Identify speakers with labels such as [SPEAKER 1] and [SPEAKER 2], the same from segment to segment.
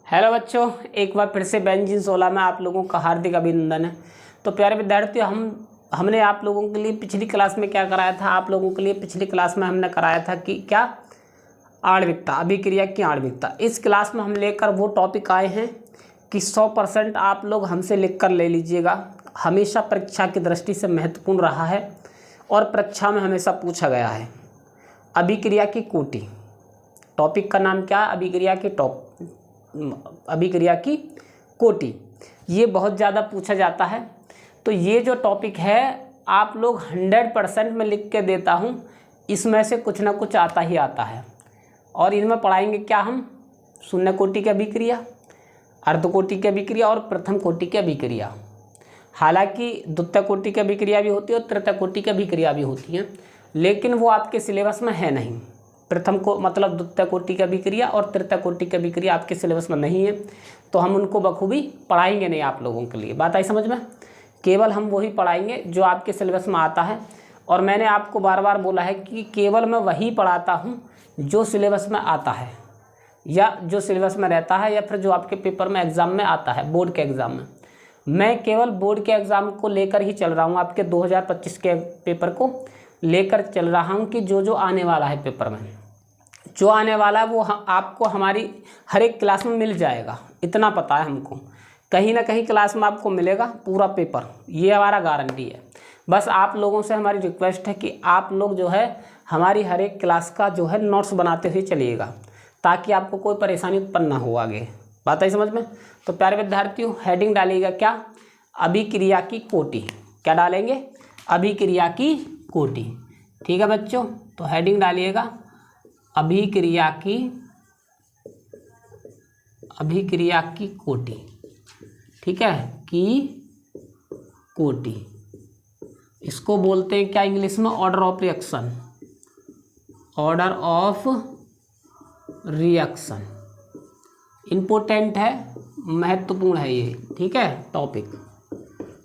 [SPEAKER 1] Hello बच्चों, एक बार फिर से बेंजीन 16 में आप लोगों का हार्दिक अभिनंदन है। तो प्यारे विद्यार्थियों, हमने आप लोगों के लिए पिछली क्लास में क्या कराया था? आप लोगों के लिए पिछली क्लास में हमने कराया था कि क्या आणविकता, अभिक्रिया की आणविकता। इस क्लास में हम लेकर वो टॉपिक आए हैं कि 100% आप लोग हमसे लिख कर ले लीजिएगा। हमेशा परीक्षा की दृष्टि से महत्वपूर्ण रहा है और परीक्षा में हमेशा पूछा गया है। अभिक्रिया की कोटि, टॉपिक का नाम क्या? अभिक्रिया की कोटि। ये बहुत ज़्यादा पूछा जाता है। तो ये जो टॉपिक है आप लोग 100% में लिख के देता हूँ, इसमें से कुछ ना कुछ आता ही आता है। और इनमें पढ़ाएंगे क्या हम? शून्य कोटि की अभिक्रिया, अर्ध कोटि की अभिक्रिया और प्रथम कोटि की अभिक्रिया। हालांकि द्वितीय कोटि की अभिक्रिया भी होती है और तृतीय कोटि की अभिक्रिया भी होती है, लेकिन वो आपके सिलेबस में है नहीं। प्रथम को मतलब द्वितीय कोटि की अभिक्रिया और तृतीय कोटि की अभिक्रिया आपके सिलेबस में नहीं है, तो हम उनको बखूबी पढ़ाएंगे नहीं आप लोगों के लिए। बात आई समझ में? केवल हम वही पढ़ाएंगे जो आपके सिलेबस में आता है। और मैंने आपको बार बार बोला है कि केवल मैं वही पढ़ाता हूँ जो सिलेबस में आता है, या जो सिलेबस में रहता है, या फिर जो आपके पेपर में एग्ज़ाम में आता है, बोर्ड के एग्ज़ाम में। मैं केवल बोर्ड के एग्ज़ाम को लेकर ही चल रहा हूँ, आपके 2025 के पेपर को लेकर चल रहा हूँ कि जो आने वाला है पेपर में, जो आने वाला है वो आपको हमारी हर एक क्लास में मिल जाएगा। इतना पता है हमको, कहीं ना कहीं क्लास में आपको मिलेगा पूरा पेपर, ये हमारा गारंटी है। बस आप लोगों से हमारी रिक्वेस्ट है कि आप लोग जो है हमारी हर एक क्लास का जो है नोट्स बनाते हुए चलिएगा, ताकि आपको कोई परेशानी उत्पन्न ना हो आगे। बात आई समझ में? तो प्यारे विद्यार्थियों, हेडिंग डालिएगा क्या? अभिक्रिया की कोटि। क्या डालेंगे? अभिक्रिया की कोटि। ठीक है बच्चों, तो हेडिंग डालिएगा अभिक्रिया की कोटि। ठीक है, की कोटि। इसको बोलते हैं क्या इंग्लिश में? Order of reaction. Order of reaction important है, महत्वपूर्ण है ये। ठीक है, टॉपिक,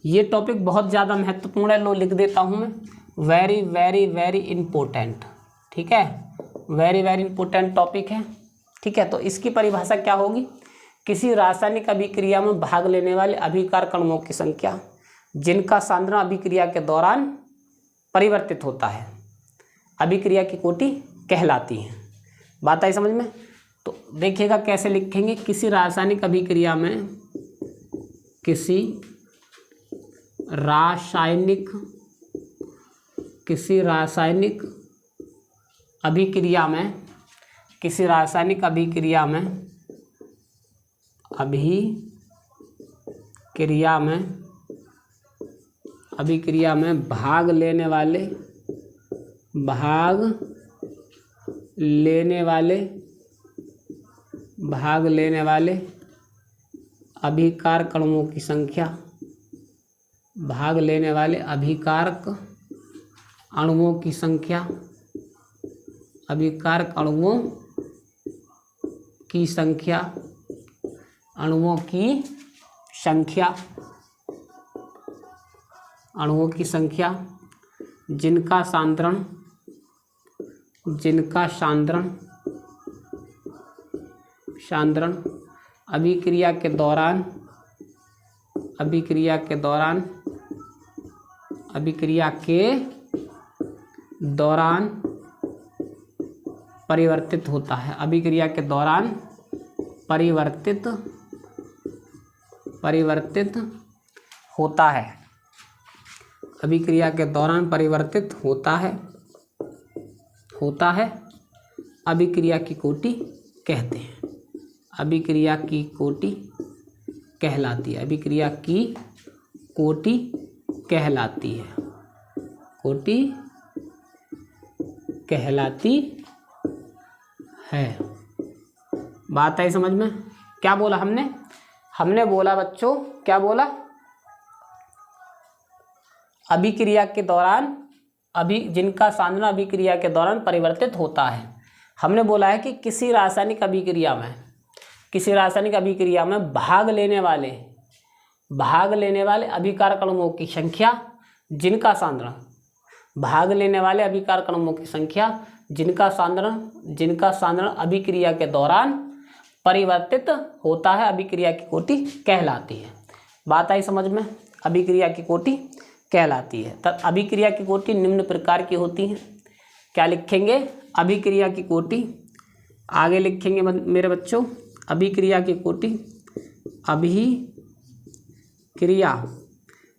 [SPEAKER 1] ये टॉपिक बहुत ज़्यादा महत्वपूर्ण है। लो लिख देता हूँ मैं, वेरी वेरी वेरी इम्पोर्टेंट। ठीक है, वेरी वेरी इंपॉर्टेंट टॉपिक है। ठीक है, तो इसकी परिभाषा क्या होगी? किसी रासायनिक अभिक्रिया में भाग लेने वाले अभिकारक अणुओं की संख्या जिनका सांद्रण अभिक्रिया के दौरान परिवर्तित होता है, अभिक्रिया की कोटि कहलाती है। बात आई समझ में? तो देखिएगा कैसे लिखेंगे। किसी रासायनिक अभिक्रिया में, किसी रासायनिक अभिक्रिया में, किसी रासायनिक अभिक्रिया में भाग लेने वाले अभिकारक अणुओं की संख्या, भाग लेने वाले अभिकारक अणुओं की संख्या, अभिकारक अणुओं की संख्या जिनका सांद्रण अभिक्रिया के दौरान परिवर्तित होता है। अभिक्रिया के दौरान परिवर्तित होता है। अभिक्रिया के दौरान परिवर्तित होता है। अभिक्रिया की कोटि कहते हैं। अभिक्रिया की कोटि कहलाती है। अभिक्रिया की कोटि कहलाती है। कोटि कहलाती है। बात आई समझ में? क्या बोला हमने बोला बच्चों, क्या बोला? अभिक्रिया के दौरान जिनका सांद्रण अभिक्रिया के दौरान परिवर्तित होता है। हमने बोला है कि किसी रासायनिक अभिक्रिया में भाग लेने वाले अभिकारक अणुओं की संख्या जिनका सांद्रण, भाग लेने वाले अभिकारक अणुओं की संख्या जिनका सांद्रण अभिक्रिया के दौरान परिवर्तित होता है, अभिक्रिया की कोटि कहलाती है। बात आई समझ में? अभिक्रिया की कोटि कहलाती है। तब अभिक्रिया की कोटि निम्न प्रकार की होती है। क्या लिखेंगे? अभिक्रिया की कोटि। आगे लिखेंगे मेरे बच्चों, अभिक्रिया की कोटि,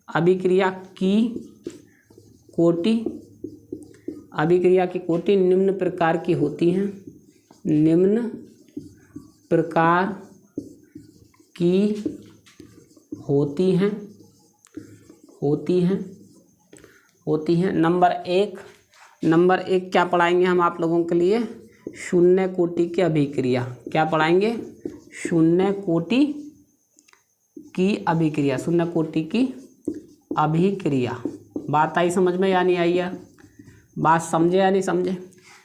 [SPEAKER 1] अभिक्रिया की कोटि, अभिक्रिया की कोटि निम्न प्रकार की होती हैं, निम्न प्रकार की होती हैं। नंबर एक क्या पढ़ाएंगे हम आप लोगों के लिए? शून्य कोटि की अभिक्रिया। क्या पढ़ाएंगे? शून्य कोटि की अभिक्रिया, शून्य कोटि की अभिक्रिया। बात आई समझ में या नहीं आई है? बात समझे या नहीं समझे?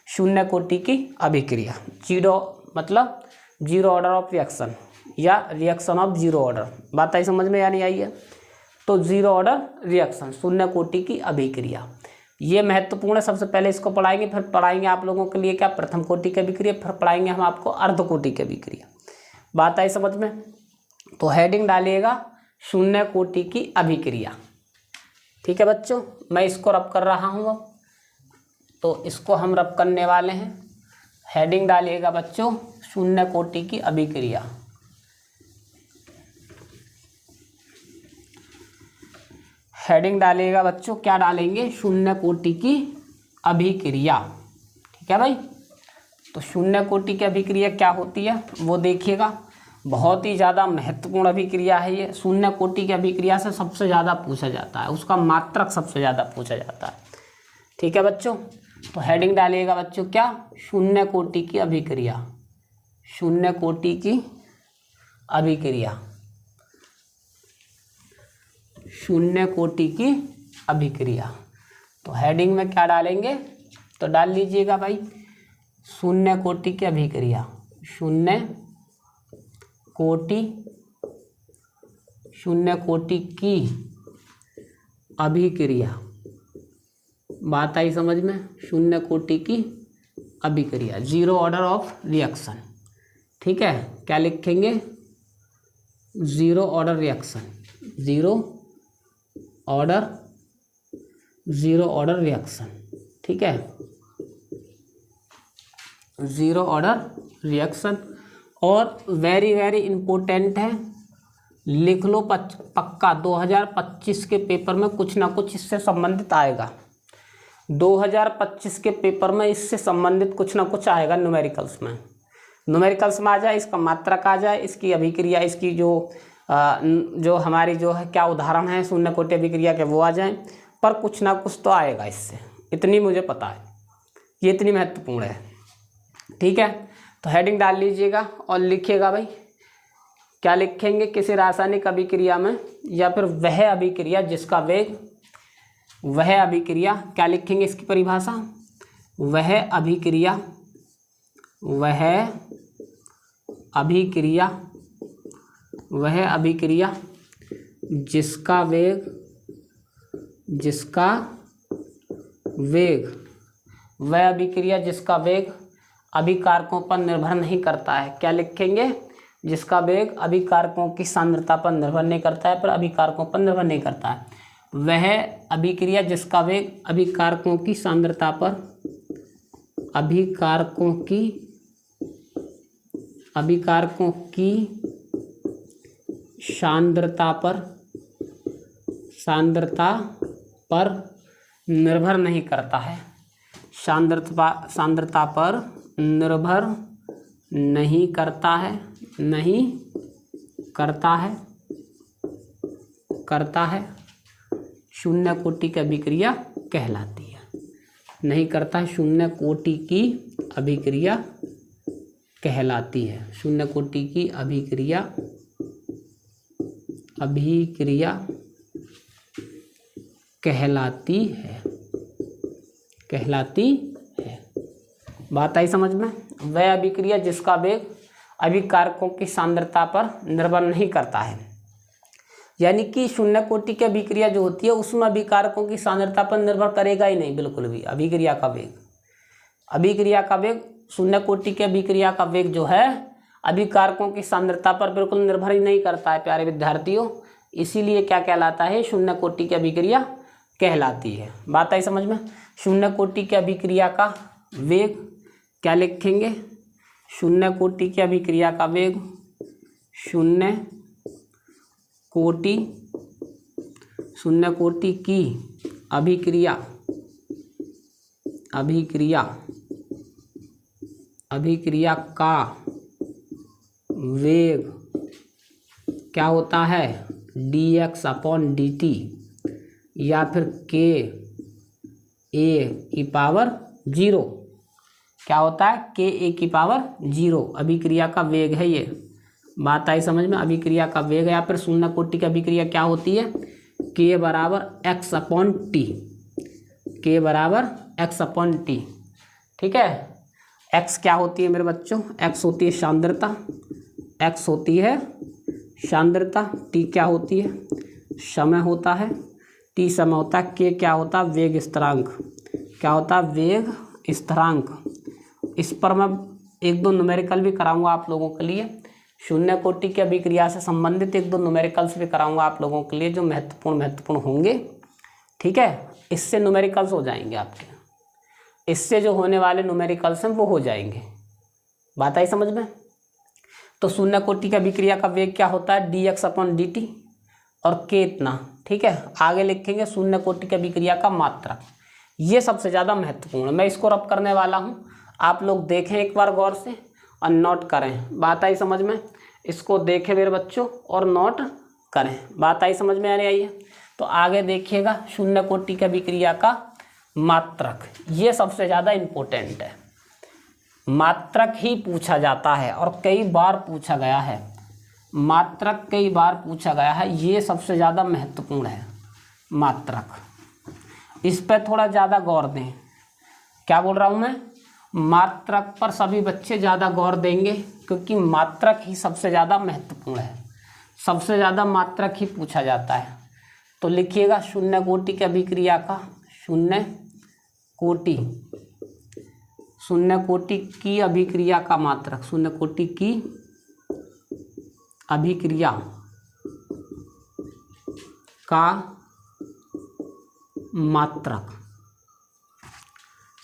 [SPEAKER 1] शून्य कोटि की अभिक्रिया, जीरो मतलब जीरो ऑर्डर ऑफ रिएक्शन या रिएक्शन ऑफ जीरो ऑर्डर। बात आई समझ में या नहीं आई है? तो जीरो ऑर्डर रिएक्शन, शून्य कोटि की अभिक्रिया, ये महत्वपूर्ण है। सबसे पहले इसको पढ़ाएंगे, फिर पढ़ाएंगे आप लोगों के लिए क्या? प्रथम कोटि की अभिक्रिया, फिर पढ़ाएंगे हम आपको अर्ध कोटि की अभिक्रिया। बात आई समझ में? तो हेडिंग डालिएगा शून्य कोटि की अभिक्रिया। ठीक है बच्चों, मैं इसको रब कर रहा हूँ अब, तो इसको हम रब करने वाले हैं। हेडिंग डालिएगा बच्चों शून्य कोटि की अभिक्रिया। हेडिंग डालिएगा बच्चों, क्या डालेंगे? शून्य कोटि की अभिक्रिया। ठीक है भाई, तो शून्य कोटि की अभिक्रिया क्या होती है वो देखिएगा। बहुत ही ज़्यादा महत्वपूर्ण अभिक्रिया है ये। शून्य कोटि की अभिक्रिया से सबसे ज़्यादा पूछा जाता है, उसका मात्रक सबसे ज़्यादा पूछा जाता है। ठीक है बच्चों, तो हेडिंग डालिएगा बच्चों क्या? शून्य कोटि की अभिक्रिया, शून्य कोटि की अभिक्रिया, शून्य कोटि की अभिक्रिया। तो हेडिंग में क्या डालेंगे? तो डाल लीजिएगा भाई शून्य कोटि की अभिक्रिया, शून्य कोटि की अभिक्रिया। बात आई समझ में? शून्य कोटि की अभिक्रिया, जीरो ऑर्डर ऑफ रिएक्शन। ठीक है, क्या लिखेंगे? Zero order reaction, zero order reaction. ठीक है, जीरो ऑर्डर रिएक्शन। और वेरी वेरी इम्पोर्टेंट है, लिख लो पक्का, 2025 के पेपर में कुछ ना कुछ इससे संबंधित आएगा। 2025 के पेपर में इससे संबंधित कुछ ना कुछ आएगा। न्यूमेरिकल्स में आ जाए, इसका मात्रक आ जाए, इसकी अभिक्रिया, इसकी जो हमारी जो है क्या उदाहरण है शून्य कोटि अभिक्रिया के वो आ जाएं, पर कुछ ना कुछ तो आएगा इससे, इतनी मुझे पता है, ये इतनी महत्वपूर्ण है। ठीक है, तो हेडिंग डाल लीजिएगा और लिखिएगा भाई, क्या लिखेंगे? किसी रासायनिक अभिक्रिया में या फिर वह अभिक्रिया जिसका वेग, वह अभिक्रिया, क्या लिखेंगे इसकी परिभाषा? वह अभिक्रिया जिसका वेग अभिकारकों पर निर्भर नहीं करता है। क्या लिखेंगे? जिसका वेग अभिकारकों की सांद्रता पर निर्भर नहीं करता है, पर अभिकारकों पर निर्भर नहीं करता है। वह अभिक्रिया जिसका वेग अभिकारकों की सांद्रता पर निर्भर नहीं करता है, सांद्रता पर निर्भर नहीं करता है, शून्य कोटि की अभिक्रिया कहलाती है। नहीं करता है, शून्य कोटि की अभिक्रिया कहलाती है। शून्य कोटि की अभिक्रिया कहलाती है। बात आई समझ में? वह अभिक्रिया जिसका वेग अभिकारकों की सांद्रता पर निर्भर नहीं करता है, यानी कि शून्य कोटि की अभिक्रिया जो होती है उसमें अभिकारकों की सांद्रता पर निर्भर करेगा ही नहीं बिल्कुल भी। अभिक्रिया का वेग शून्य कोटि की अभिक्रिया का वेग जो है अभिकारकों की सांद्रता पर बिल्कुल निर्भर ही नहीं करता है प्यारे विद्यार्थियों, इसीलिए क्या कहलाता है, शून्य कोटि की अभिक्रिया कहलाती है। बात आई समझ में। शून्य कोटि की अभिक्रिया का वेग क्या लिखेंगे, शून्य कोटि की अभिक्रिया का वेग, शून्य कोटि की अभिक्रिया का वेग क्या होता है, dx/dt या फिर Ka/0 क्या होता है, Ka/0 अभिक्रिया का वेग है ये। बात आई समझ में। अभिक्रिया का वेग या फिर शून्य कोटि की अभिक्रिया क्या होती है, K/x/t, K/x/t। ठीक है। x क्या होती है मेरे बच्चों, x होती है सांद्रता, x होती है सांद्रता, t क्या होती है, समय होता है, t समय होता है, k क्या होता है, वेग स्थिरांक, क्या होता है, वेग स्थिरांक। इस पर मैं एक दो न्यूमेरिकल भी कराऊंगा आप लोगों के लिए, शून्य कोटि की अभिक्रिया से संबंधित एक दो न्यूमेरिकल्स भी कराऊंगा आप लोगों के लिए जो महत्वपूर्ण होंगे। ठीक है, इससे न्यूमेरिकल्स हो जाएंगे आपके, इससे जो होने वाले न्यूमेरिकल्स हैं वो हो जाएंगे। बात आई समझ में। तो शून्य कोटि की अभिक्रिया का वेग क्या होता है, dx/dt और k इतना। ठीक है, आगे लिखेंगे शून्य कोटि की अभिक्रिया का मात्रक, ये सबसे ज़्यादा महत्वपूर्ण है। मैं इसको रब करने वाला हूँ, आप लोग देखें एक बार गौर से और नोट करें। बात आई समझ में, इसको देखें मेरे बच्चों और नोट करें। बात आई समझ में, आ रही है। तो आगे देखिएगा शून्य कोटि की अभिक्रिया का मात्रक, ये सबसे ज़्यादा इम्पोर्टेंट है। मात्रक ही पूछा जाता है और कई बार पूछा गया है, मात्रक कई बार पूछा गया है, ये सबसे ज़्यादा महत्वपूर्ण है मात्रक। इस पर थोड़ा ज़्यादा गौर दें। क्या बोल रहा हूँ मैं, मात्रक पर सभी बच्चे ज़्यादा गौर देंगे क्योंकि मात्रक ही सबसे ज़्यादा महत्वपूर्ण है, सबसे ज़्यादा मात्रक ही पूछा जाता है। तो लिखिएगा शून्य कोटि की अभिक्रिया का, शून्य कोटि की अभिक्रिया का मात्रक, शून्य कोटि की अभिक्रिया का मात्रक,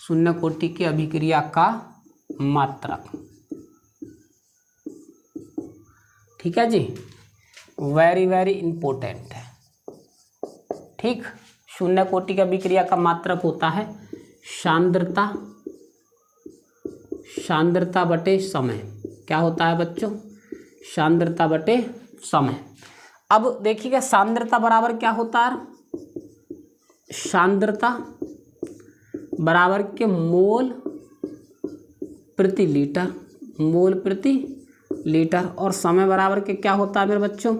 [SPEAKER 1] शून्य कोटि की अभिक्रिया का मात्रक। ठीक है जी, वेरी वेरी इंपॉर्टेंट है। ठीक, शून्य कोटि की अभिक्रिया का मात्रक होता है सांद्रता बटे समय। क्या होता है बच्चों, सांद्रता बटे समय। अब देखिएगा सांद्रता बराबर क्या होता है, सांद्रता बराबर के मोल प्रति लीटर, मोल प्रति लीटर, और समय बराबर के क्या होता है मेरे बच्चों,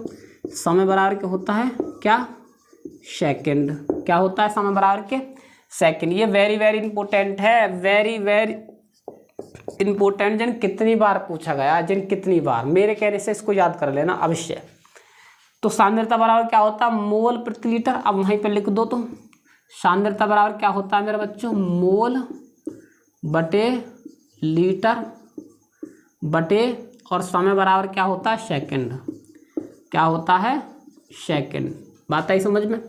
[SPEAKER 1] समय बराबर के होता है क्या, सेकंड। क्या होता है, समय बराबर के सेकंड। ये वेरी वेरी इंपॉर्टेंट है, वेरी वेरी इंपॉर्टेंट। जिन कितनी बार पूछा गया, जिन कितनी बार, मेरे कहने से इसको याद कर लेना अवश्य। तो सांद्रता बराबर क्या होता है, मोल प्रति लीटर। अब वहीं पे लिख दो, तो सांद्रता बराबर क्या होता है मेरे बच्चों, मोल बटे लीटर बटे, और समय बराबर क्या होता है, सेकंड। क्या होता है, सेकंड। बात आई समझ में।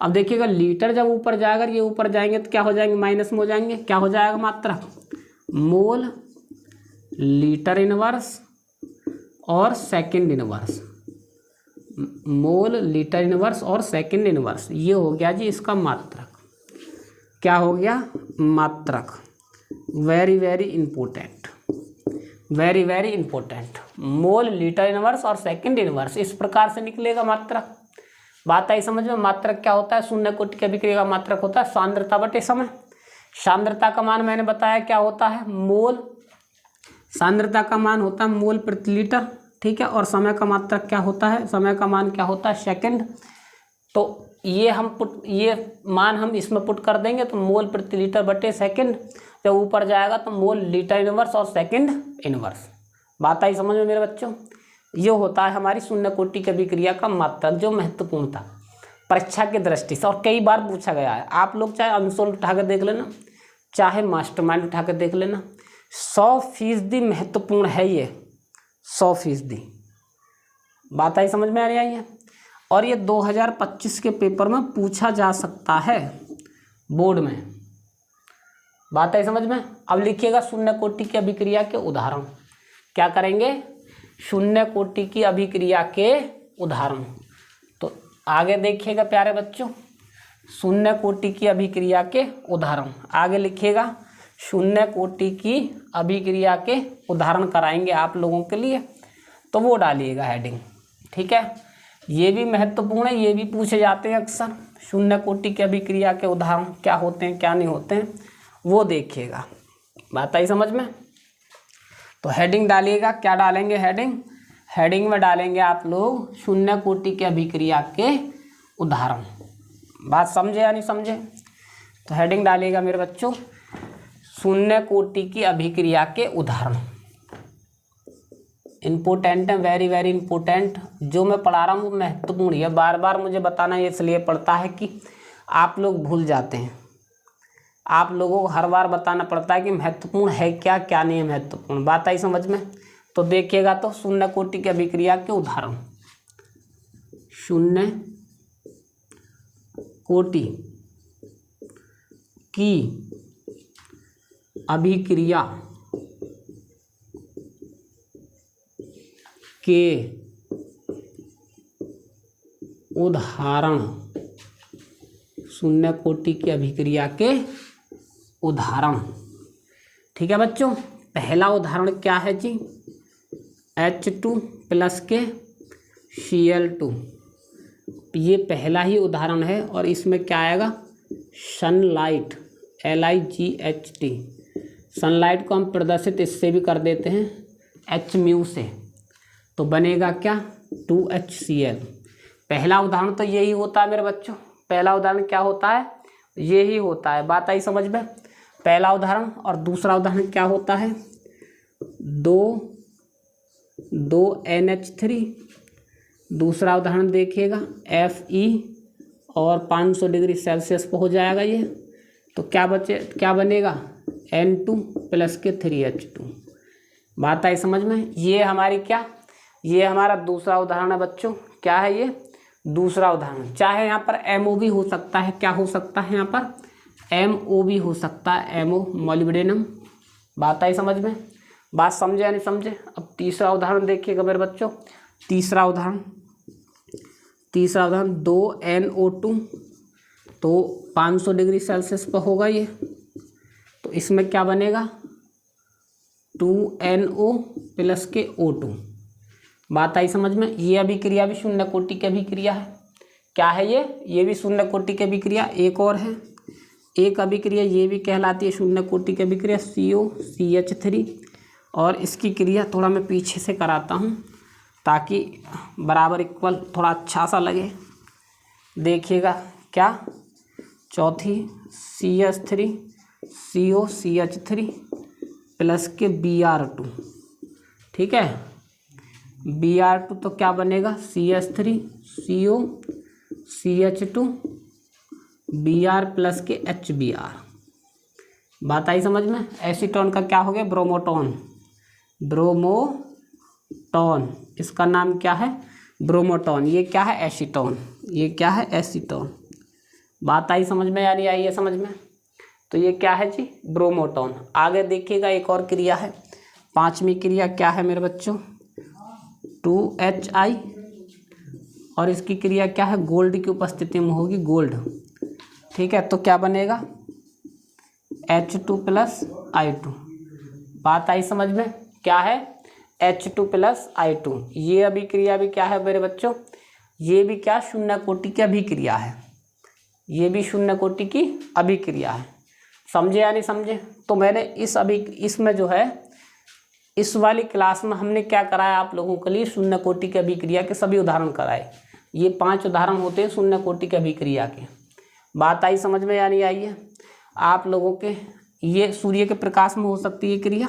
[SPEAKER 1] अब देखिएगा लीटर जब ऊपर जाएगा, ये ऊपर जाएंगे तो क्या हो जाएंगे, माइनस में हो जाएंगे। क्या हो जाएगा मात्रक, मोल लीटर इनवर्स और second inverse, mole litre inverse और सेकंड इनवर्स। ये हो गया जी इसका मात्रक। क्या हो गया, मात्रक। Very very important, very very important. Mole litre inverse और सेकंड इनवर्स, इस प्रकार से निकलेगा मात्रक। बात आई समझ में। मात्रक क्या होता है, शून्य कोटि की अभिक्रिया का मात्रक होता है सांद्रता बटे समय। सांद्रता का मान मैंने बताया क्या होता है, मोल। सांद्रता का मान होता है मोल प्रति लीटर। ठीक है, और समय का मात्रक क्या होता है, समय का मान क्या होता है, सेकंड। तो ये मान हम इसमें पुट कर देंगे तो मोल प्रति लीटर बटे सेकंड। जब ऊपर जाएगा तो मोल लीटर इनवर्स और सेकंड इनवर्स। बात आई समझ में मेरे बच्चों। ये होता है हमारी शून्य कोटि की अभिक्रिया का मात्रक, जो महत्वपूर्ण था परीक्षा की दृष्टि से और कई बार पूछा गया है। आप लोग चाहे आंसर उठा कर देख लेना, चाहे मास्टरमाइंड उठा कर देख लेना, 100% महत्वपूर्ण है ये, 100%। बात आई समझ में आ रही है। और ये 2025 के पेपर में पूछा जा सकता है बोर्ड में। बात आई समझ में। अब लिखिएगा शून्य कोटि की अभिक्रिया के उदाहरण। क्या करेंगे? शून्य कोटि की अभिक्रिया के उदाहरण। तो आगे देखिएगा प्यारे बच्चों, शून्य कोटि की अभिक्रिया के उदाहरण। आगे लिखिएगा शून्य कोटि की अभिक्रिया के उदाहरण कराएंगे आप लोगों के लिए, तो वो डालिएगा हेडिंग। ठीक है, ये भी महत्वपूर्ण है, ये भी पूछे जाते हैं अक्सर। शून्य कोटि की अभिक्रिया के उदाहरण क्या होते हैं क्या नहीं होते हैं वो देखिएगा। बात आई समझ में। तो हेडिंग डालिएगा। क्या डालेंगे हेडिंग? हेडिंग में डालेंगे आप लोग शून्य कोटि की अभिक्रिया के उदाहरण। बात समझे या नहीं समझे? तो हेडिंग डालिएगा मेरे बच्चों शून्य कोटि की अभिक्रिया के उदाहरण। इम्पोर्टेंट है, वेरी वेरी इम्पोर्टेंट। जो मैं पढ़ा रहा हूँ वो महत्वपूर्ण है। बार बार मुझे बताना इसलिए पड़ता है कि आप लोग भूल जाते हैं। आप लोगों को हर बार बताना पड़ता है कि महत्वपूर्ण है क्या, क्या नहीं है महत्वपूर्ण। बात आई समझ में। तो देखिएगा तो शून्य कोटि की अभिक्रिया के उदाहरण। शून्य कोटि की अभिक्रिया के उदाहरण। शून्य कोटि की अभिक्रिया के उदाहरण। ठीक है बच्चों, पहला उदाहरण क्या है जी? H2 प्लस के Cl2। ये पहला ही उदाहरण है और इसमें क्या आएगा? Sunlight, LIGHT। सनलाइट को हम प्रदर्शित इससे भी कर देते हैं H म्यू से, तो बनेगा क्या? 2HCl। पहला उदाहरण तो यही होता है मेरे बच्चों। पहला उदाहरण क्या होता है? यही होता है। बात आई समझ में। पहला उदाहरण। और दूसरा उदाहरण क्या होता है? 2NH3। दूसरा उदाहरण देखिएगा Fe और 500 डिग्री सेल्सियस पर हो जाएगा ये। तो क्या बनेगा? N2 प्लस के 3H2। बात आई समझ में। ये हमारी क्या, ये हमारा दूसरा उदाहरण है बच्चों। क्या है ये? दूसरा उदाहरण। चाहे यहाँ पर MO भी हो सकता है। क्या हो सकता है यहाँ पर? MO भी हो सकता है, MO मोलिब्डेनम। बात आई समझ में। बात समझे या नहीं समझे? अब तीसरा उदाहरण देखिएगा मेरे बच्चों। तीसरा उदाहरण 2NO2। तो 500 डिग्री सेल्सियस पर होगा ये। तो इसमें क्या बनेगा? 2NO प्लस के O2। बात आई समझ में। ये अभिक्रिया भी शून्य कोटि की अभिक्रिया है। क्या है ये? ये भी शून्य कोटि की अभिक्रिया। एक और है, एक अभिक्रिया ये भी कहलाती है शून्य कोटि की अभिक्रिया, COCH3। और इसकी क्रिया थोड़ा मैं पीछे से कराता हूँ ताकि बराबर इक्वल थोड़ा अच्छा सा लगे। देखिएगा क्या? चौथी CH3 COCH3 प्लस के Br2। ठीक है, Br2 तो क्या बनेगा? CH3 COCH2 Br प्लस के HBr। बात आई समझ में। एसीटोन का क्या हो गया? ब्रोमोटोन। ब्रोमोटोन, इसका नाम क्या है? ब्रोमोटोन। ये क्या है? एसीटोन। ये क्या है? एसीटोन। बात आई समझ में या नहीं आई है समझ में? तो ये क्या है जी? ब्रोमोटोन। आगे देखिएगा एक और क्रिया है, पांचवी क्रिया क्या है मेरे बच्चों? 2HI। और इसकी क्रिया क्या है? गोल्ड की उपस्थिति में होगी, गोल्ड। ठीक है, तो क्या बनेगा? H2 plus I2। बात आई समझ में। क्या है? H2 plus I2। ये अभिक्रिया भी क्या है मेरे बच्चों? ये भी क्या? शून्य कोटि की अभिक्रिया है। ये भी शून्य कोटि की अभिक्रिया है। समझे या नहीं समझे? तो मैंने इसमें जो है इस वाली क्लास में हमने क्या कराया आप लोगों के लिए? शून्य कोटि की अभिक्रिया के सभी उदाहरण कराए। ये 5 उदाहरण होते हैं शून्य कोटि की अभिक्रिया के। बात आई समझ में या नहीं आई है आप लोगों के? ये सूर्य के प्रकाश में हो सकती है क्रिया,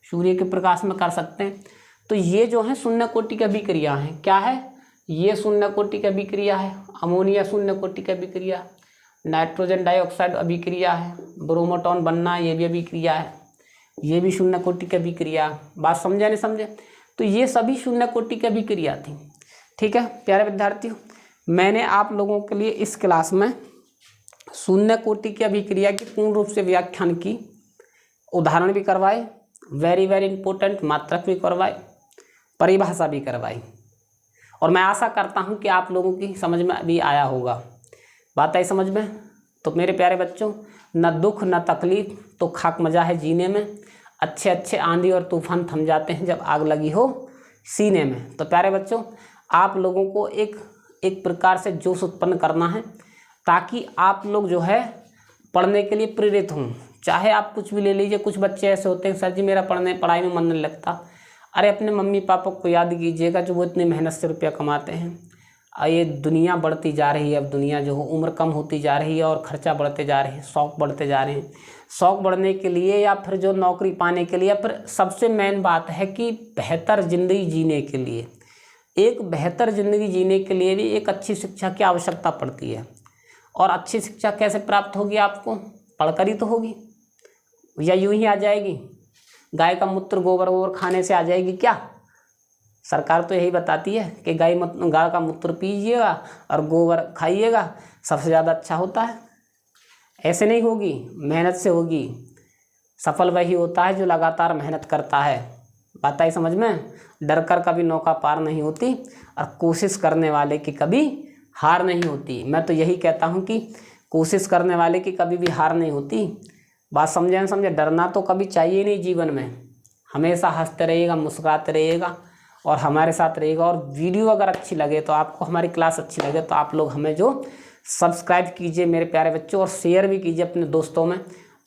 [SPEAKER 1] सूर्य के प्रकाश में कर सकते हैं। तो ये जो है शून्य कोटि की अभिक्रिया है। क्या है? ये शून्य कोटि की अभिक्रिया है। अमोनिया शून्य कोटि की अभिक्रिया, नाइट्रोजन डाइऑक्साइड अभिक्रिया है, ब्रोमोटॉन बनना ये भी अभिक्रिया है, ये भी शून्य कोटि की अभिक्रिया। बात समझे नहीं समझे? तो ये सभी शून्य कोटि की अभिक्रिया थी। ठीक है प्यारे विद्यार्थियों, मैंने आप लोगों के लिए इस क्लास में शून्य कोटि की अभिक्रिया की पूर्ण रूप से व्याख्यान की, उदाहरण भी करवाए, वेरी वेरी इंपॉर्टेंट मात्रक भी करवाए, परिभाषा भी करवाई, और मैं आशा करता हूं कि आप लोगों की समझ में अभी आया होगा। बात आई समझ में? तो मेरे प्यारे बच्चों, न दुख न तकलीफ तो खाक मजा है जीने में, अच्छे अच्छे आंधी और तूफान थम जाते हैं जब आग लगी हो सीने में। तो प्यारे बच्चों, आप लोगों को एक प्रकार से जोश उत्पन्न करना है ताकि आप लोग जो है पढ़ने के लिए प्रेरित हों। चाहे आप कुछ भी ले लीजिए, कुछ बच्चे ऐसे होते हैं सर जी मेरा पढ़ाई में मन नहीं लगता। अरे अपने मम्मी पापा को याद कीजिएगा जो वो इतनी मेहनत से रुपया कमाते हैं। ये दुनिया बढ़ती जा रही है, अब दुनिया जो हो उम्र कम होती जा रही है और ख़र्चा बढ़ते जा रहे हैं, शौक़ बढ़ते जा रहे हैं। शौक़ बढ़ने के लिए या फिर जो नौकरी पाने के लिए, फिर सबसे मेन बात है कि बेहतर ज़िंदगी जीने के लिए, एक बेहतर ज़िंदगी जीने के लिए भी एक अच्छी शिक्षा की आवश्यकता पड़ती है। और अच्छी शिक्षा कैसे प्राप्त होगी? आपको पढ़कर ही तो होगी, या यूं ही आ जाएगी? गाय का मूत्र गोबर वोबर खाने से आ जाएगी क्या? सरकार तो यही बताती है कि गाय का मूत्र पीजिएगा और गोबर खाइएगा, सबसे ज़्यादा अच्छा होता है। ऐसे नहीं होगी, मेहनत से होगी। सफल वही होता है जो लगातार मेहनत करता है। बात आई समझ में? डर कर कभी नौका पार नहीं होती और कोशिश करने वाले की कभी हार नहीं होती। मैं तो यही कहता हूँ कि कोशिश करने वाले की कभी भी हार नहीं होती। बात समझे न समझे? डरना तो कभी चाहिए नहीं जीवन में, हमेशा हंसते रहिएगा, मुस्कुराते रहिएगा और हमारे साथ रहेगा। और वीडियो अगर अच्छी लगे तो आपको, हमारी क्लास अच्छी लगे तो आप लोग हमें जो सब्सक्राइब कीजिए मेरे प्यारे बच्चों, और शेयर भी कीजिए अपने दोस्तों में।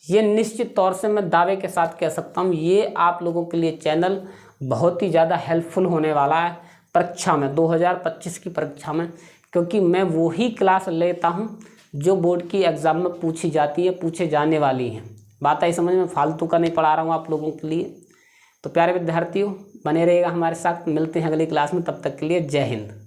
[SPEAKER 1] ये निश्चित तौर से मैं दावे के साथ कह सकता हूँ, ये आप लोगों के लिए चैनल बहुत ही ज़्यादा हेल्पफुल होने वाला है परीक्षा में, 2025 की परीक्षा में, क्योंकि मैं वही क्लास लेता हूँ जो बोर्ड की एग्ज़ाम में पूछी जाती है, पूछे जाने वाली हैं। बात आई समझ में? फालतू का नहीं पढ़ा रहा हूँ आप लोगों के लिए। तो प्यारे विद्यार्थियों, बने रहिएगा हमारे साथ, मिलते हैं अगली क्लास में, तब तक के लिए जय हिंद।